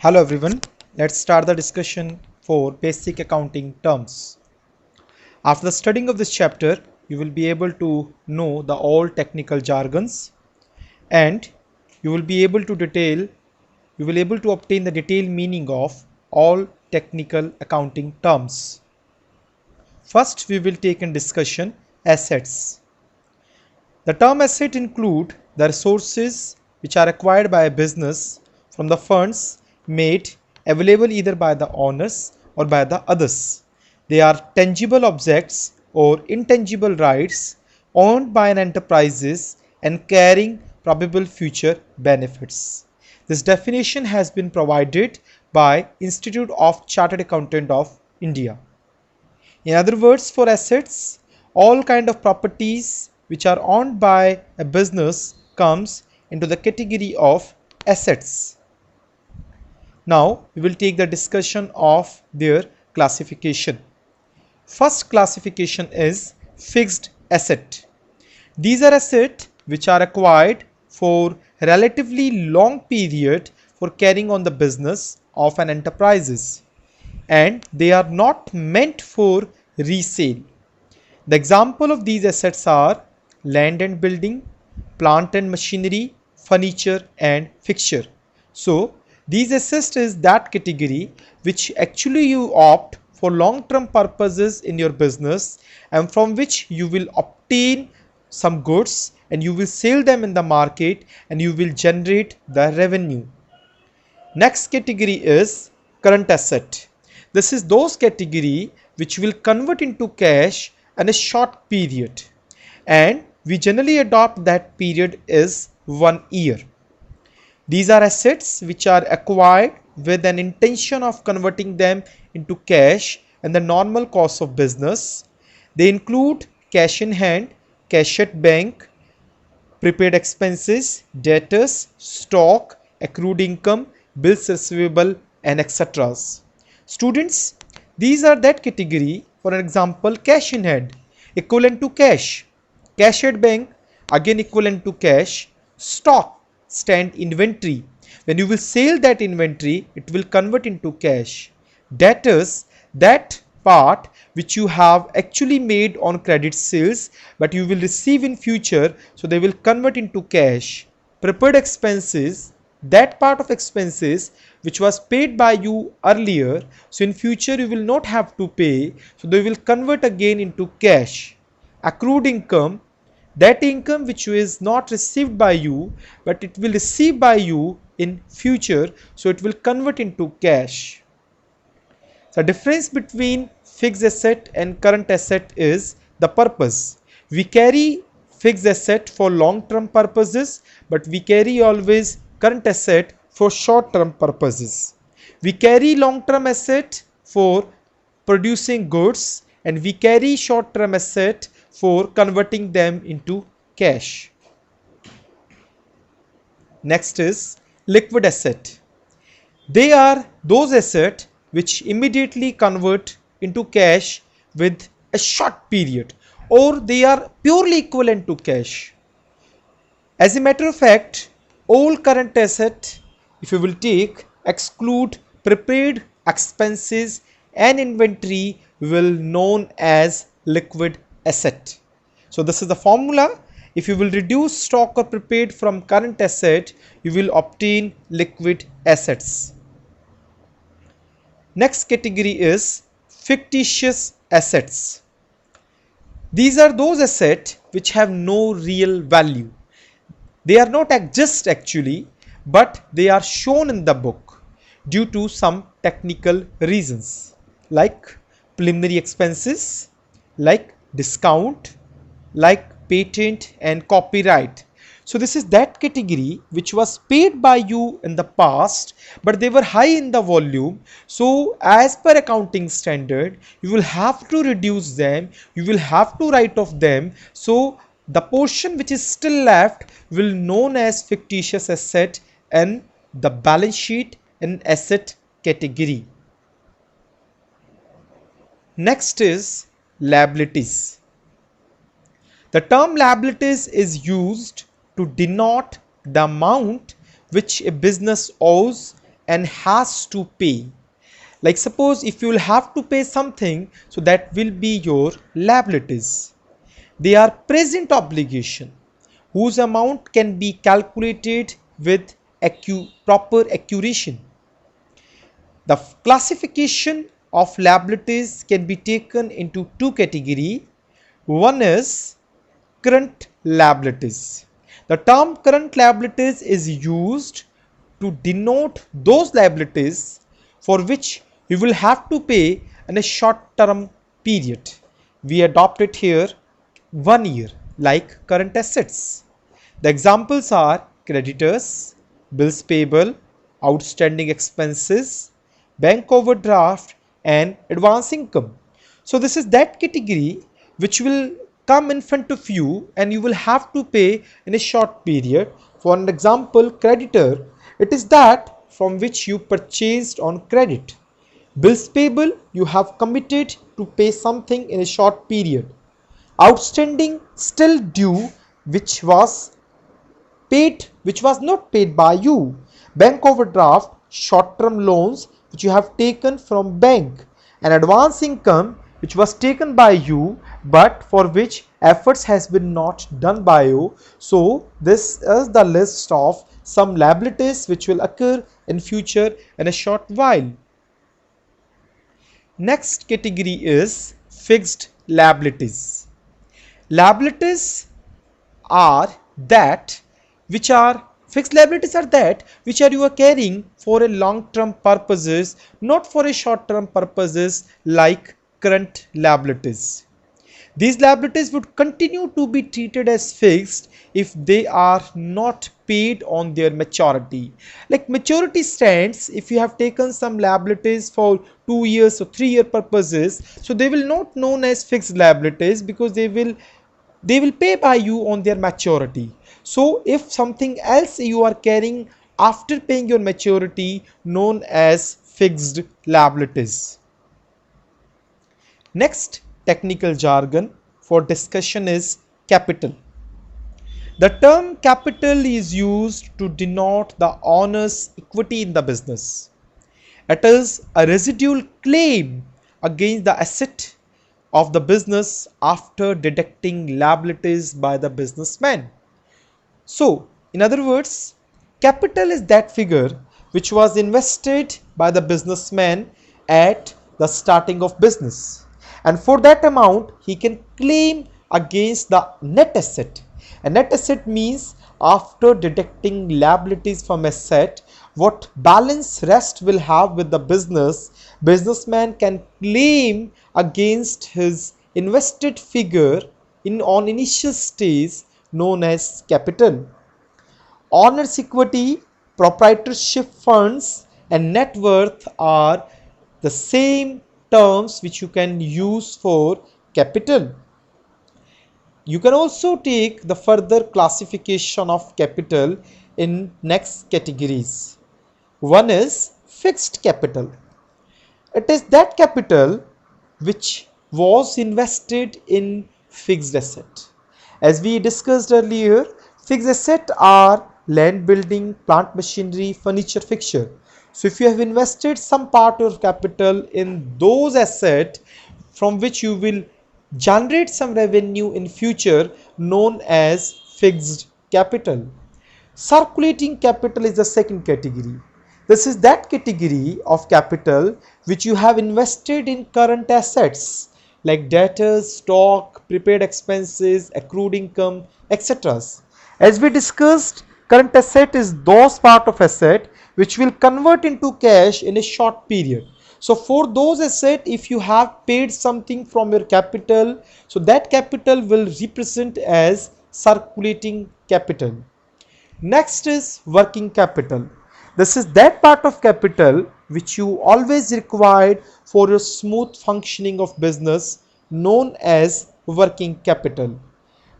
Hello everyone, let's start the discussion for basic accounting terms. After the studying of this chapter, you will be able to know the all technical jargons and you will be able to obtain the detailed meaning of all technical accounting terms. First, we will take in discussion assets. The term asset include the resources which are acquired by a business from the funds made available either by the owners or by the others. They are tangible objects or intangible rights owned by an enterprises and carrying probable future benefits. This definition has been provided by Institute of Chartered Accountant of India. In other words, for assets, all kind of properties which are owned by a business comes into the category of assets. Now we will take the discussion of their classification. First classification is fixed asset. These are assets which are acquired for relatively long period for carrying on the business of an enterprises, and they are not meant for resale. The example of these assets are land and building, plant and machinery, furniture and fixture. So these assets is that category which actually you opt for long-term purposes in your business and from which you will obtain some goods and you will sell them in the market and you will generate the revenue. Next category is current asset. This is those category which will convert into cash in a short period, and we generally adopt that period is 1 year. These are assets which are acquired with an intention of converting them into cash and the normal course of business. They include cash in hand, cash at bank, prepaid expenses, debtors, stock, accrued income, bills receivable and etc. Students, these are that category. For example, cash in hand equivalent to cash, cash at bank again equivalent to cash, stock stand inventory. When you will sell that inventory, it will convert into cash. Debtors, that part which you have actually made on credit sales but you will receive in future, so they will convert into cash. Prepared expenses, that part of expenses which was paid by you earlier, so in future you will not have to pay, so they will convert again into cash. Accrued income, that income which is not received by you but it will receive by you in future, so it will convert into cash. The difference between fixed asset and current asset is the purpose. We carry fixed asset for long term purposes, but we carry always current asset for short term purposes. We carry long term asset for producing goods and we carry short term asset for converting them into cash. Next is liquid asset. They are those assets which immediately convert into cash with a short period, or they are purely equivalent to cash. As a matter of fact, all current asset, if you will take, exclude prepaid expenses and inventory, will known as liquid asset. So this is the formula. If you will reduce stock or prepaid from current asset, you will obtain liquid assets. Next category is fictitious assets. These are those assets which have no real value. They are not exist actually, but they are shown in the book due to some technical reasons like preliminary expenses, like discount, like patent and copyright. So this is that category which was paid by you in the past, but they were high in the volume. So as per accounting standard, you will have to reduce them, you will have to write off them. So the portion which is still left will known as fictitious asset and the balance sheet and asset category. Next is liabilities. The term liabilities is used to denote the amount which a business owes and has to pay. Like suppose if you will have to pay something, so that will be your liabilities. They are present obligation whose amount can be calculated with proper accuracy. The classification of liabilities can be taken into two categories. One is current liabilities. The term current liabilities is used to denote those liabilities for which you will have to pay in a short term period. We adopt it here 1 year, like current assets. The examples are creditors, bills payable, outstanding expenses, bank overdraft, and advance income. So this is that category which will come in front of you and you will have to pay in a short period. For an example, creditor, it is that from which you purchased on credit. Bills payable, you have committed to pay something in a short period. Outstanding, still due, which was not paid by you. Bank overdraft, short term loans which you have taken from bank. And advance income which was taken by you but for which efforts has been not done by you. So this is the list of some liabilities which will occur in future in a short while. Next category is fixed liabilities. Liabilities are that which are fixed liabilities are that which are you are carrying for a long term purposes, not for a short term purposes like current liabilities. These liabilities would continue to be treated as fixed if they are not paid on their maturity. Like maturity stands, if you have taken some liabilities for 2 years or 3 year purposes, so they will not known as fixed liabilities because they will pay by you on their maturity. So if something else you are carrying after paying your maturity, known as fixed liabilities. Next technical jargon for discussion is capital. The term capital is used to denote the owner's equity in the business. It is a residual claim against the asset of the business after deducting liabilities by the businessman. So, in other words, capital is that figure which was invested by the businessman at the starting of business, and for that amount he can claim against the net asset. A net asset means after deducting liabilities from asset, what balance rest will have with the businessman can claim against his invested figure on initial stage, known as capital. Owner's equity, proprietorship funds, and net worth are the same terms which you can use for capital. You can also take the further classification of capital in next categories. One is fixed capital. It is that capital which was invested in fixed asset. As we discussed earlier, fixed asset are land, building, plant machinery, furniture, fixture. So if you have invested some part of capital in those assets from which you will generate some revenue in future, known as fixed capital. Circulating capital is the second category. This is that category of capital which you have invested in current assets like debtors, stock, prepaid expenses, accrued income, etc. As we discussed, current asset is those part of asset which will convert into cash in a short period. So for those assets, if you have paid something from your capital, so that capital will represent as circulating capital. Next is working capital. This is that part of capital which you always required for your smooth functioning of business, known as working capital.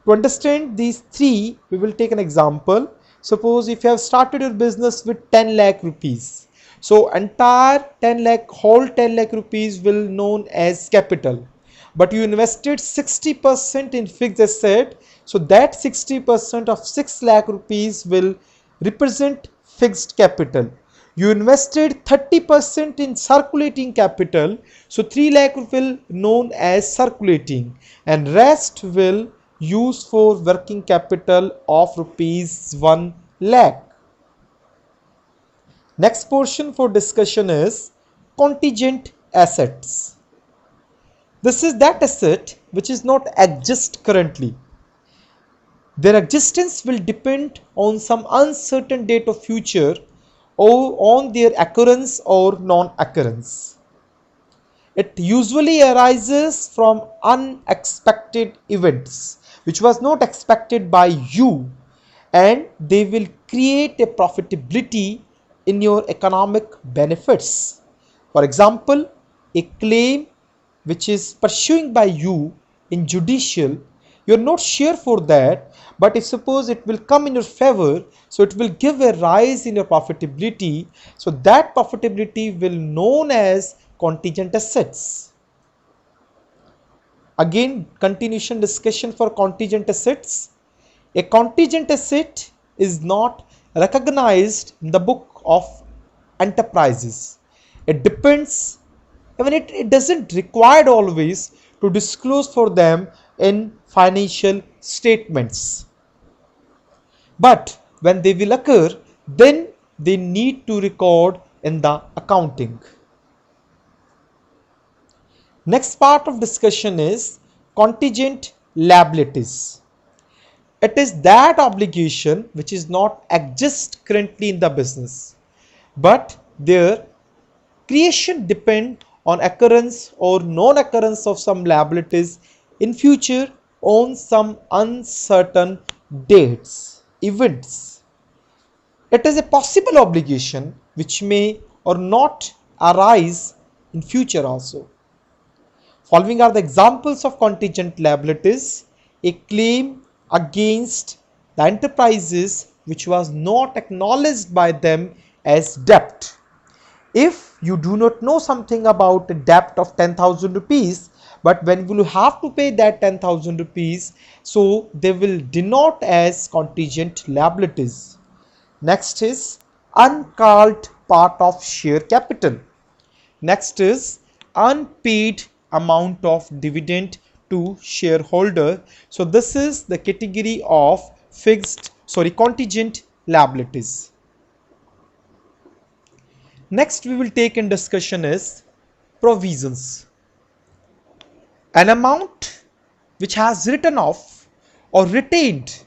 To understand these three, we will take an example. Suppose if you have started your business with 10 lakh rupees. So entire 10 lakh, whole 10 lakh rupees will known as capital. But you invested 60% in fixed asset. So that 60% of 6 lakh rupees will represent fixed capital. You invested 30% in circulating capital, so 3 lakh will known as circulating, and rest will use for working capital of rupees 1 lakh. Next portion for discussion is contingent assets. This is that asset which is not exist currently. Their existence will depend on some uncertain date of future or on their occurrence or non-occurrence. It usually arises from unexpected events which was not expected by you, and they will create a profitability in your economic benefits. For example, a claim which is pursuing by you in judicial, you're not sure for that, but if suppose it will come in your favor, so it will give a rise in your profitability, so that profitability will known as contingent assets. Again, continuation discussion for contingent assets. A contingent asset is not recognized in the book of enterprises. It depends, even it doesn't require always to disclose for them in financial statements. But when they will occur, then they need to record in the accounting. Next part of discussion is contingent liabilities. It is that obligation which is not exist currently in the business, but their creation depend on occurrence or non-occurrence of some liabilities in future on some uncertain dates, events. It is a possible obligation which may or not arise in future also. Following are the examples of contingent liabilities: a claim against the enterprises which was not acknowledged by them as debt. If you do not know something about a debt of 10,000 rupees, but when you have to pay that 10,000 rupees, so they will denote as contingent liabilities. Next is uncalled part of share capital. Next is unpaid amount of dividend to shareholder. So this is the category of contingent liabilities. Next we will take in discussion is provisions. An amount which has written off or retained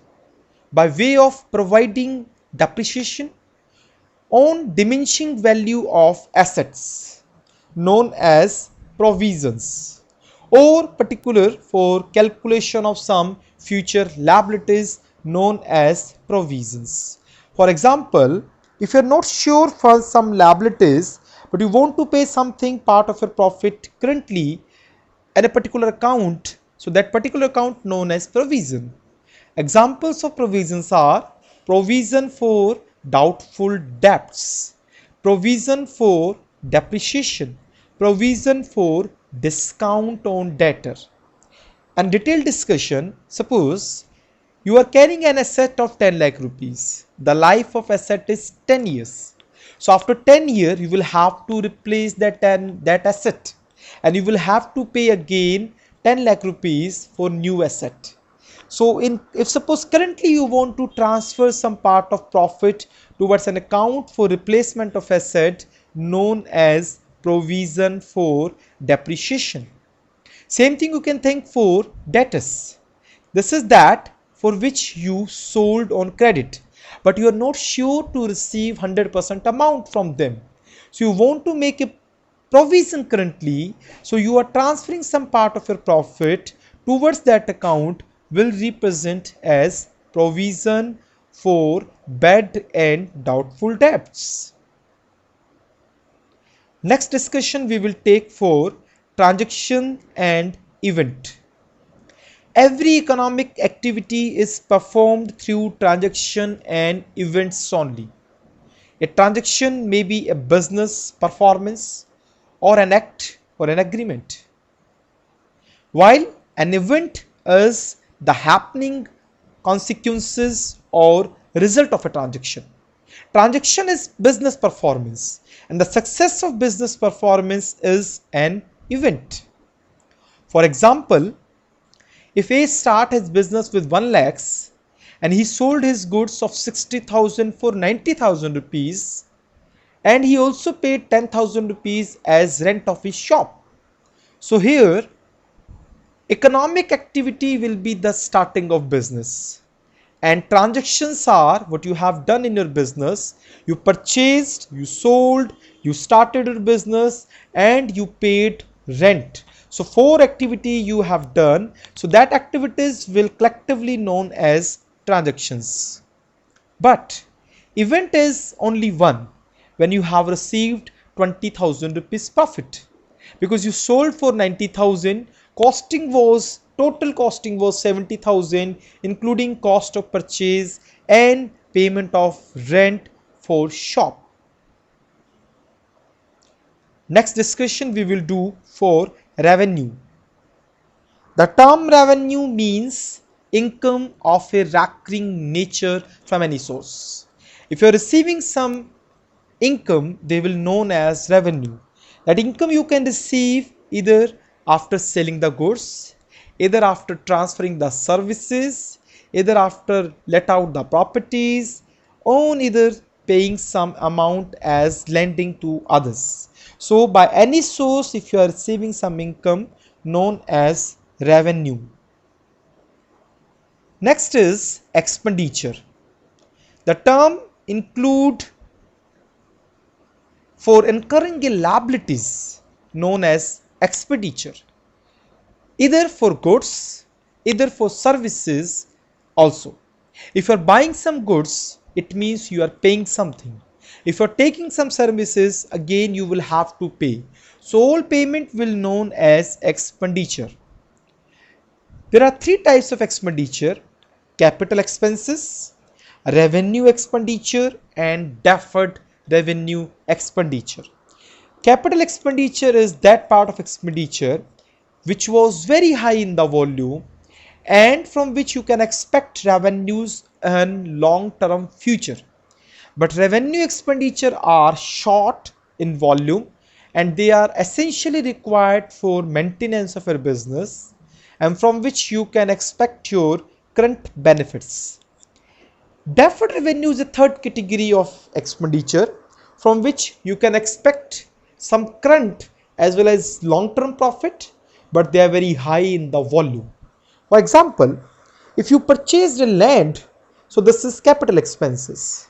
by way of providing depreciation on diminishing value of assets, known as provisions, or particular for calculation of some future liabilities, known as provisions. For example, if you are not sure for some liabilities but you want to pay something part of your profit currently in a particular account, so that particular account known as provision. Examples of provisions are provision for doubtful debts, provision for depreciation, provision for discount on debtor. And detailed discussion: suppose you are carrying an asset of 10 lakh rupees. The life of asset is 10 years. So after 10 years, you will have to replace that asset, and you will have to pay again 10 lakh rupees for new asset. So if suppose currently you want to transfer some part of profit towards an account for replacement of asset, known as provision for depreciation. Same thing you can think for debtors. This is that for which you sold on credit, but you are not sure to receive 100% amount from them. So you want to make a provision currently, so you are transferring some part of your profit towards that account, will represent as provision for bad and doubtful debts. Next discussion we will take for transaction and event. Every economic activity is performed through transaction and events only. A transaction may be a business performance or an act or an agreement, while an event is the happening, consequences or result of a transaction. Transaction is business performance, and the success of business performance is an event. For example, if A start his business with 1 lakhs and he sold his goods of 60,000 for 90,000 rupees, and he also paid 10,000 rupees as rent of his shop. So here economic activity will be the starting of business, and transactions are what you have done in your business. You purchased, you sold, you started your business, and you paid rent. So 4 activity you have done, so that activities will collectively known as transactions. But event is only one when you have received 20,000 rupees profit, because you sold for 90,000, total costing was 70,000, including cost of purchase and payment of rent for shop. Next discussion we will do for revenue. The term revenue means income of a recurring nature from any source. If you are receiving some income, they will known as revenue. That income you can receive either after selling the goods, either after transferring the services, either after let out the properties, or either paying some amount as lending to others. So by any source, if you are receiving some income known as revenue. Next is expenditure. The term include for incurring a liabilities known as expenditure, either for goods, either for services also. If you are buying some goods, it means you are paying something. If you are taking some services, again you will have to pay. So all payment will known as expenditure. There are 3 types of expenditure: capital expenses, revenue expenditure, and deferred revenue expenditure. Capital expenditure is that part of expenditure which was very high in the volume and from which you can expect revenues in long term future. But revenue expenditure are short in volume and they are essentially required for maintenance of your business and from which you can expect your current benefits. Deferred revenue is a third category of expenditure from which you can expect some current as well as long-term profit, but they are very high in the volume. For example, if you purchased a land, so this is capital expenses.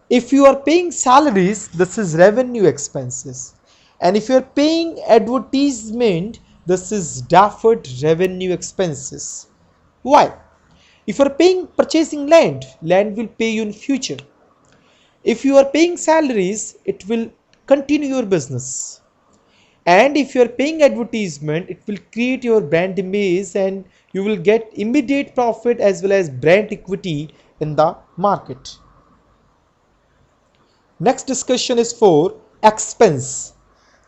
If you are paying salaries, this is revenue expenses. And if you are paying advertisement, this is deferred revenue expenses. Why? If you are purchasing land, land will pay you in future. If you are paying salaries, it will continue your business. And if you are paying advertisement, it will create your brand image and you will get immediate profit as well as brand equity in the market. Next discussion is for expense.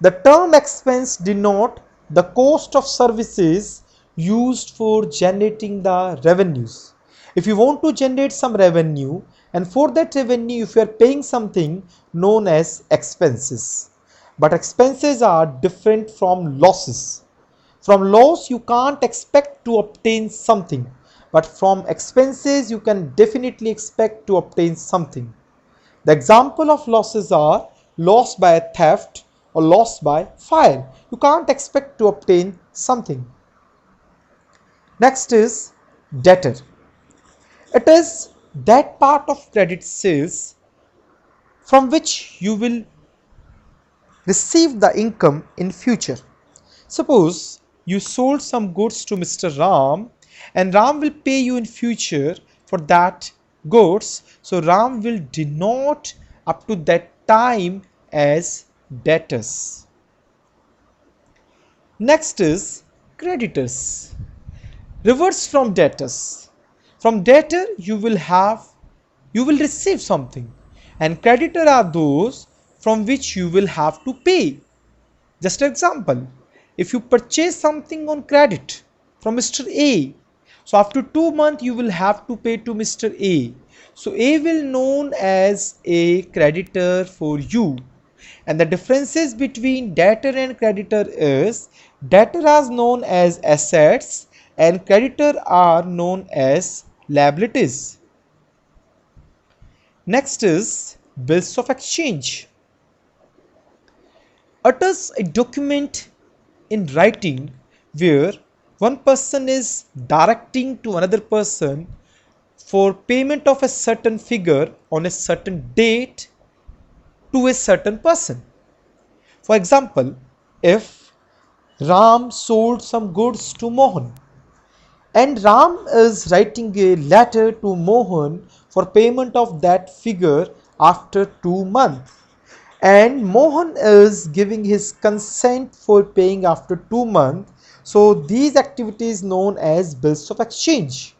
The term expense denote the cost of services used for generating the revenues. If you want to generate some revenue and for that revenue if you are paying something known as expenses. But expenses are different from losses. From loss you can't expect to obtain something, but from expenses you can definitely expect to obtain something. The example of losses are loss by theft or loss by fire. You can't expect to obtain something. Next is debtor. It is that part of credit sales from which you will receive the income in future. Suppose you sold some goods to Mr. Ram and Ram will pay you in future for that goods. So Ram will denote up to that time as debtors. Next is creditors. Reverse from debtors. From debtor you will receive something, and creditor are those from which you will have to pay. Just an example, if you purchase something on credit from Mr. A, so after 2 months you will have to pay to Mr. A. So A will known as a creditor for you. And the differences between debtor and creditor is debtor are known as assets and creditor are known as liabilities. Next is bills of exchange. Utters a document in writing where one person is directing to another person for payment of a certain figure on a certain date to a certain person. For example, if Ram sold some goods to Mohan and Ram is writing a letter to Mohan for payment of that figure after 2 months, and Mohan is giving his consent for paying after 2 months. So these activities known as bills of exchange.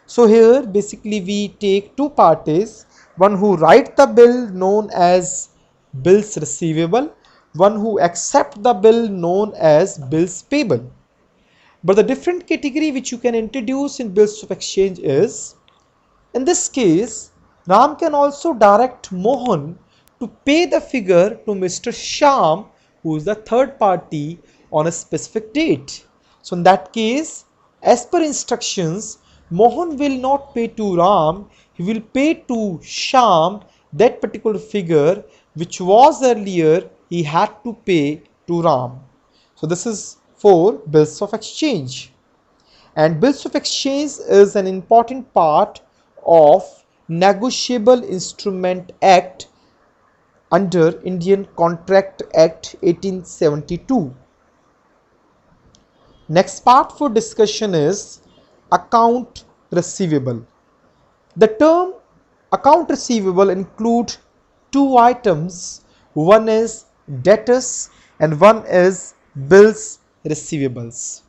So here basically we take two parties, one who write the bill known as bills receivable, one who accept the bill known as bills payable. But the different category which you can introduce in bills of exchange is, in this case, Ram can also direct Mohan to pay the figure to Mr. Sham, who is the third party, on a specific date. So in that case, as per instructions, Mohan will not pay to Ram, he will pay to Sham that particular figure which was earlier he had to pay to Ram. So this is for bills of exchange. And bills of exchange is an important part of Negotiable Instrument Act under Indian Contract Act 1872. Next part for discussion is account receivable. The term account receivable include two items, one is debtors and one is bills receivables.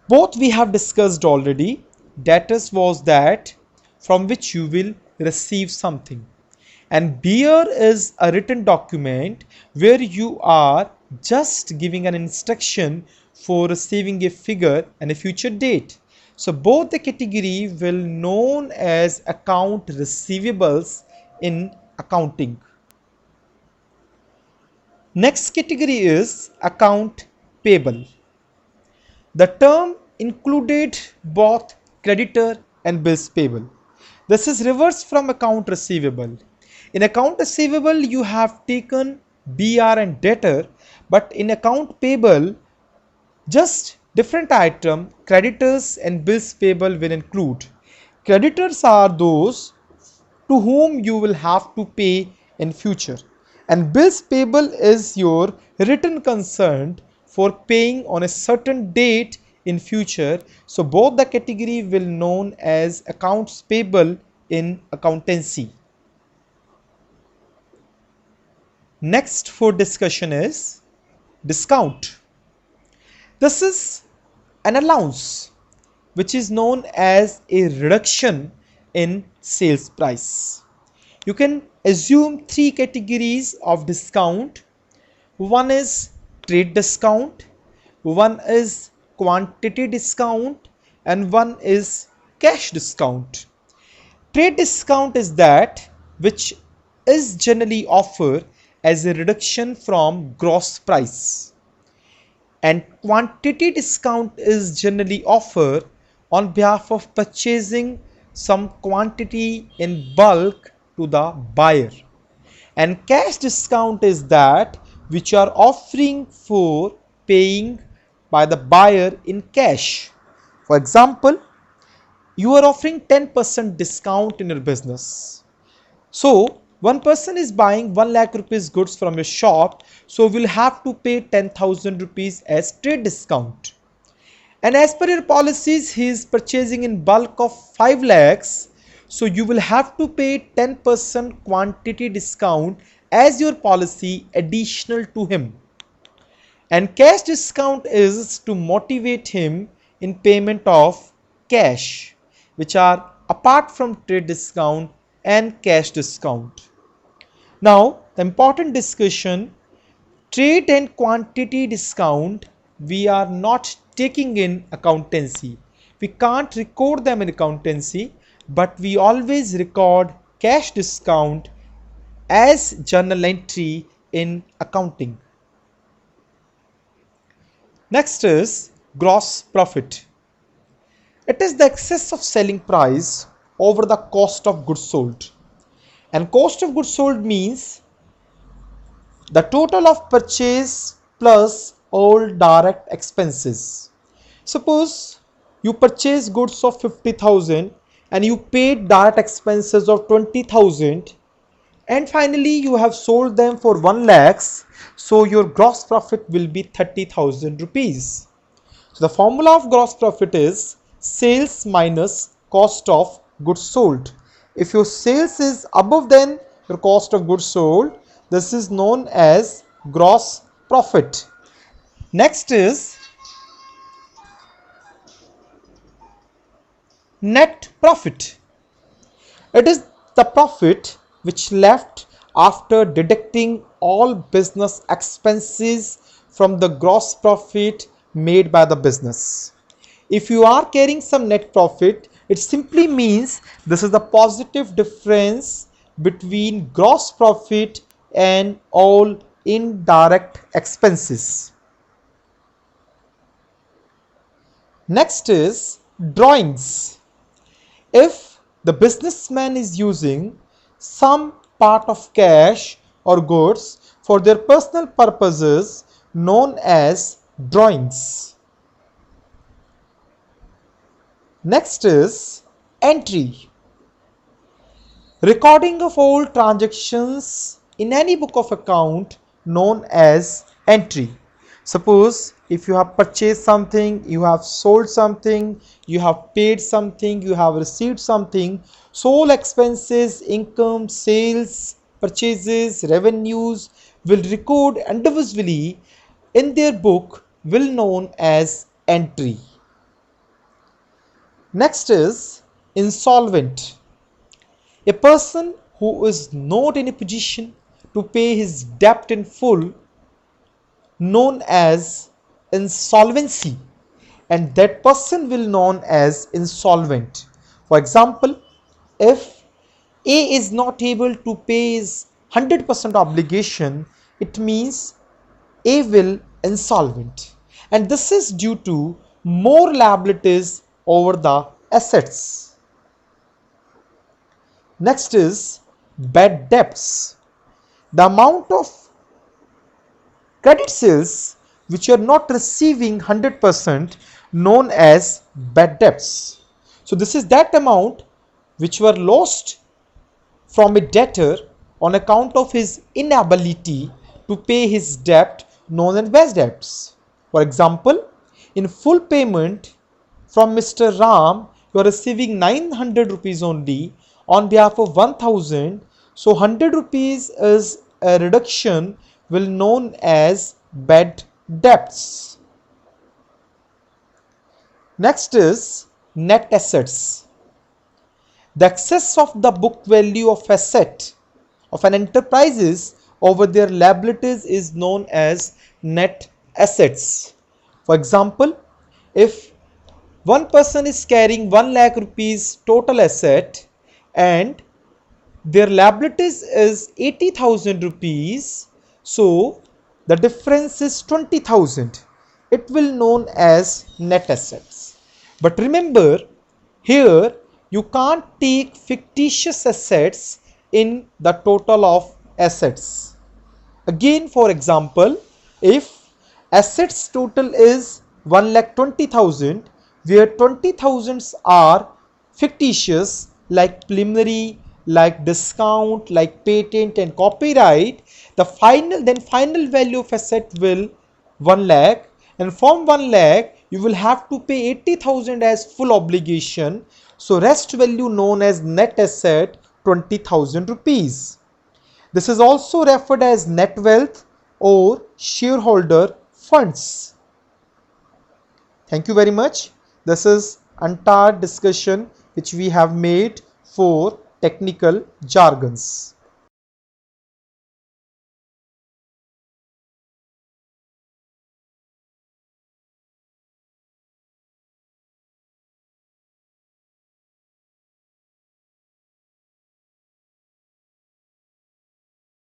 Both we have discussed already. Debtors was that from which you will receive something, and bear is a written document where you are just giving an instruction for receiving a figure and a future date. So both the category will known as account receivables in accounting. Next category is account payable. The term included both creditor and bills payable. This is reversed from account receivable. In account receivable, you have taken BR and debtor, but in account payable, just different item, creditors and bills payable will include. Creditors are those to whom you will have to pay in future, and bills payable is your written consent for paying on a certain date in future. So both the category will known as accounts payable in accountancy. Next for discussion is discount. This is an allowance which is known as a reduction in sales price. You can assume three categories of discount. One is trade discount, one is quantity discount, and one is cash discount. Trade discount is that which is generally offered as a reduction from gross price, and quantity discount is generally offered on behalf of purchasing some quantity in bulk to the buyer, and cash discount is that which are offering for paying by the buyer in cash. For example, you are offering 10% discount in your business. So one person is buying 1 lakh rupees goods from your shop, so will have to pay 10,000 rupees as trade discount. And as per your policies, he is purchasing in bulk of 5 lakhs, so you will have to pay 10% quantity discount as your policy additional to him. And cash discount is to motivate him in payment of cash, which are apart from trade discount and cash discount. Now the important discussion, trade and quantity discount we are not taking in accountancy. We can't record them in accountancy, but we always record cash discount as journal entry in accounting. Next is gross profit. It is the excess of selling price over the cost of goods sold. And cost of goods sold means the total of purchase plus all direct expenses. Suppose you purchase goods of 50,000 and you paid direct expenses of 20,000, and finally you have sold them for 1 lakh, so your gross profit will be 30,000 rupees. So the formula of gross profit is sales minus cost of goods sold. If your sales is above than your cost of goods sold, this is known as gross profit. Next is net profit. It is the profit which left after deducting all business expenses from the gross profit made by the business. If you are carrying some net profit, it simply means this is the positive difference between gross profit and all indirect expenses. Next is drawings. If the businessman is using some part of cash or goods for their personal purposes, known as drawings. Next is entry. Recording of all transactions in any book of account, known as entry. Suppose if you have purchased something, you have sold something, you have paid something, you have received something, so all expenses, income, sales, purchases, revenues will record individually in their book, will known as entry. Next is insolvent. A person who is not in a position to pay his debt in full, known as insolvency, and that person will known as insolvent. For example, if A is not able to pay his 100% obligation, it means A will insolvent, and this is due to more liabilities over the assets. Next is bad debts. The amount of credit sales which you are not receiving 100%, known as bad debts. So this is that amount which were lost from a debtor on account of his inability to pay his debt, known as bad debts. For example, in full payment from Mr. Ram, you are receiving 900 rupees only on behalf of 1000. So 100 rupees is a reduction, will known as bad debts. Next is net assets. The excess of the book value of asset of an enterprises over their liabilities is known as net assets. For example, if one person is carrying 1 lakh rupees total asset and their liabilities is 80,000 rupees, so the difference is 20,000. It will known as net assets. But remember, here you can't take fictitious assets in the total of assets. Again, for example, if assets total is 1,20,000, where 20,000s are fictitious, like preliminary, like discount, like patent and copyright, the final value of asset will 1 lakh, and from 1 lakh you will have to pay 80,000 as full obligation. So rest value known as net asset 20,000 rupees. This is also referred as net wealth or shareholder funds. Thank you very much. This is entire discussion which we have made for technical jargons.